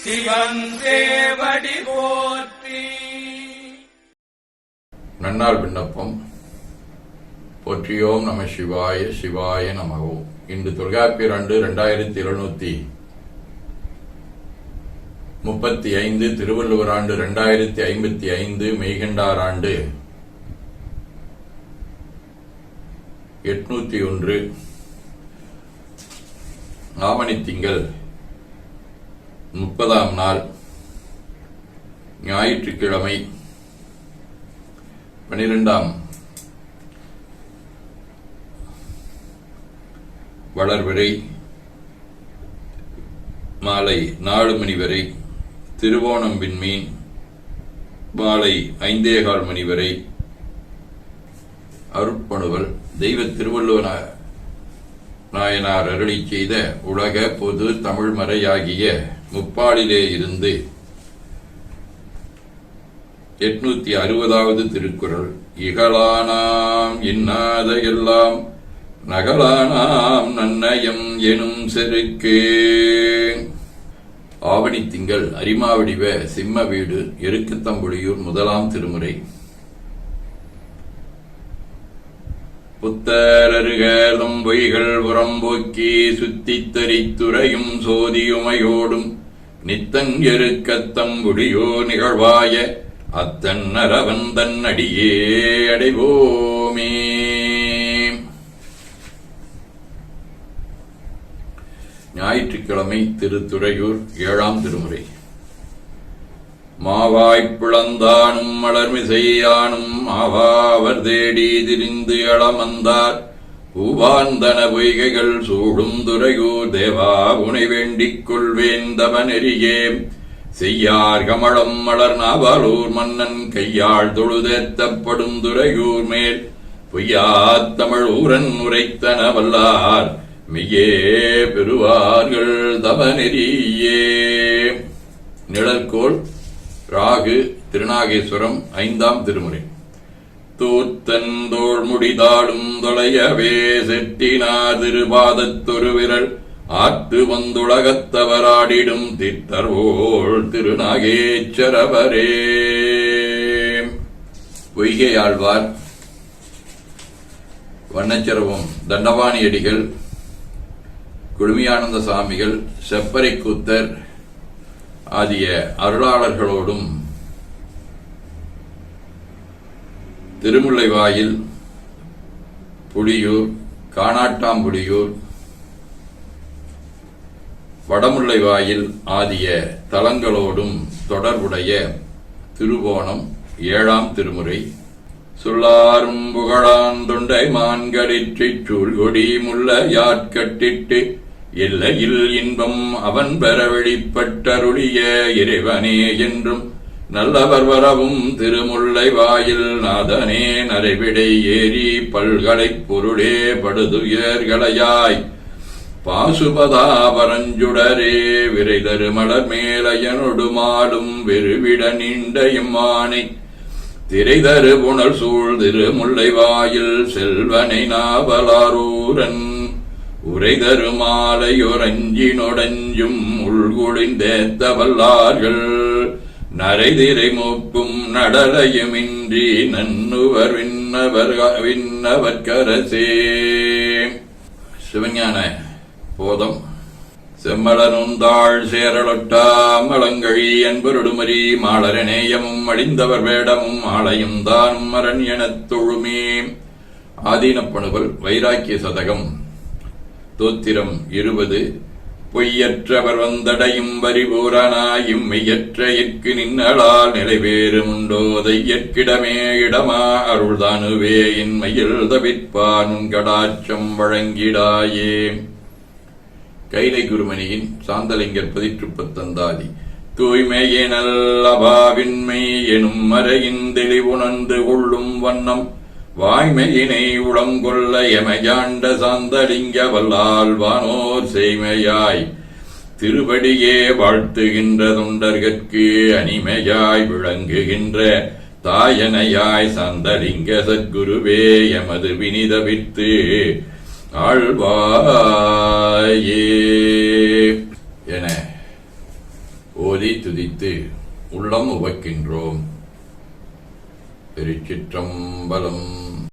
சிவன் தேவடி போற்றி. நன்னாள் விண்ணப்பம். போற்றியோம் நம சிவாய சிவாய நமகோ. இன்று தொல்காப்பியர் ஆண்டு 2735, திருவள்ளுவர் ஆண்டு 2055, மெய்கண்டார் ஆண்டு 801, ஆவணி திங்கள் 30ஆம் நாள், ஞாயிற்றுக்கிழமை, 12ஆம் வளர்வரை மாலை 4 மணி வரை, திருவோணம் விண்மீன் மாலை 5:15 மணி வரை. அருட்பணுவல் தெய்வ திருவள்ளுவ நாயனார் அருளி செய்த உலக பொது தமிழ் மறையாகிய முப்பாலிலே இருந்து 860வது திருக்குறள். இகழானாம் இன்னாத எல்லாம் நகலானாம் நன்னயம் எனும் செருக்கு. ஆவணி திங்கள், அரிமாவடிவ சிம்ம வீடு, எருக்குத்தம்புலியூர், 1ஆம் திருமுறை. புத்தரருகர்தம் பொய்கள் புறம்போக்கி சுத்தித் தரித்துறையும் சோதியுமையோடும் நித்தங்கெருக்கத்தம்புலியோ நிகழ்வாய அத்தன் அரவன் தன் அடியே அடைவோமே. ஞாயிற்றுக்கிழமை, திருத்துறையூர், 7ஆம் திருமுறை. மாவாய்ப்பிளந்தானும் மலர்மிசையானும் ஆவாவர் தேடி திரிந்து அளமந்தார் பூவாந்தன பொய்கைகள் சூடும் துறையூர் தேவா உனை வேண்டிக் கொள்வேந்தவ நெறியே செய்யார் கமலம் மலர் நாவலூர் மன்னன் கையாள் தொழுதேத்தப்படும் துறையூர் மேல் பொய்யாத் தமிழ் ஊரன் உரைத்தன வல்லார் மெய்யே பெறுவார்கள் தவநெறியே. நிழற்கோள் ராகு, திருநாகேஸ்வரம், 5ஆம் திருமுறை. தூத்தந்தோள் முடிதாடும் தொலையவே செட்டினார் திருபாதத்தொரு விரல் ஆத்து வந்துலகத்தவராடிடும் திட்டர்வோள் திருநாகேச்சரவரே. பொய்கையாழ்வார், வண்ணச்சரவம் தண்டபாணியடிகள், குடுமியானந்த சாமிகள், செப்பரைக்கூத்தர் ஆகிய அருளாளர்களோடும் திருமுல்லைவாயில், புலியூர், காணாட்டாம்புலியூர், வடமுல்லைவாயில் ஆகிய தலங்களோடும் தொடர்புடைய திருவோணம் 7ஆம் திருமுறை. சொல்லாரும் புகழான் தொண்டை மான்களிற்றிற் சூழ்கொடி முல்ல யாட்கட்டிட்டு எல்லையில் இன்பம் அவன் பெற வெளிப்பட்டருளிய இறைவனே என்றும் நல்லவர் வரவும் திருமுல்லை வாயில் நாதனே நரைவிடை ஏறி பல்கலைப் பொருளே படுதுயர்களையாய் பாசுபதா பரஞ்சுடரே விரைதரு மலர் மேலையனொடு மாடும் வெறுவிட நீண்டையும் ஆனை திரைதரு புனல் சூழ் திருமுல்லை வாயில் செல்வனை நாவலாரூரன் உரைதரு மாலையொரஞ்சினொடஞ்சும் உள்குளிந்தேத்த வல்லார்கள் நரைதிரை மூப்பும் நடலையுமின்றி நன்னுவர் விண்ணவர்கரசே. சிவஞான போதம். செம்மலனுந்தாள் சேரலொட்டா மலங்கழி என்பருடுமரி மாளரநேயமும் அழிந்தவர் வேடமும் ஆலயம் தானும் அரண் எனத் தொழுமே. ஆதீனப்பணுவல் வைராக்கிய சதகம். தோத்திரம் 20. பொய்யற்றவர் வந்தடையும் வரிபூரனாயும் மெய்யற்ற இற்கு நின்னலால் நிறைவேறுமுண்டோ தையற்கிடமே இடமா அருள்தானுவே இன்மையில் தவிர்ப்பான் கடாட்சம் வழங்கிடாயே. கைலை குருமணியின் சாந்தலிங்கர் 19. தூய்மையினல் அபாவின்மை எனும் மறையின் தெளிவுணர்ந்து கொள்ளும் வண்ணம் வாய்மையினை உளம் கொள்ள எமையாண்ட சாந்தலிங்க வல்லால் வானோர் செய்மையாய் திருவடியே வாழ்த்துகின்ற தொண்டர்கட்கு அனிமையாய் விளங்குகின்ற தாயனையாய் சாந்தலிங்க சத்குருவே எமது வினிதவித்து ஆழ்வாயே என ஓதி துதித்து உள்ளம் உவக்கின்றோம். திருச்சிற்றம்பலம்.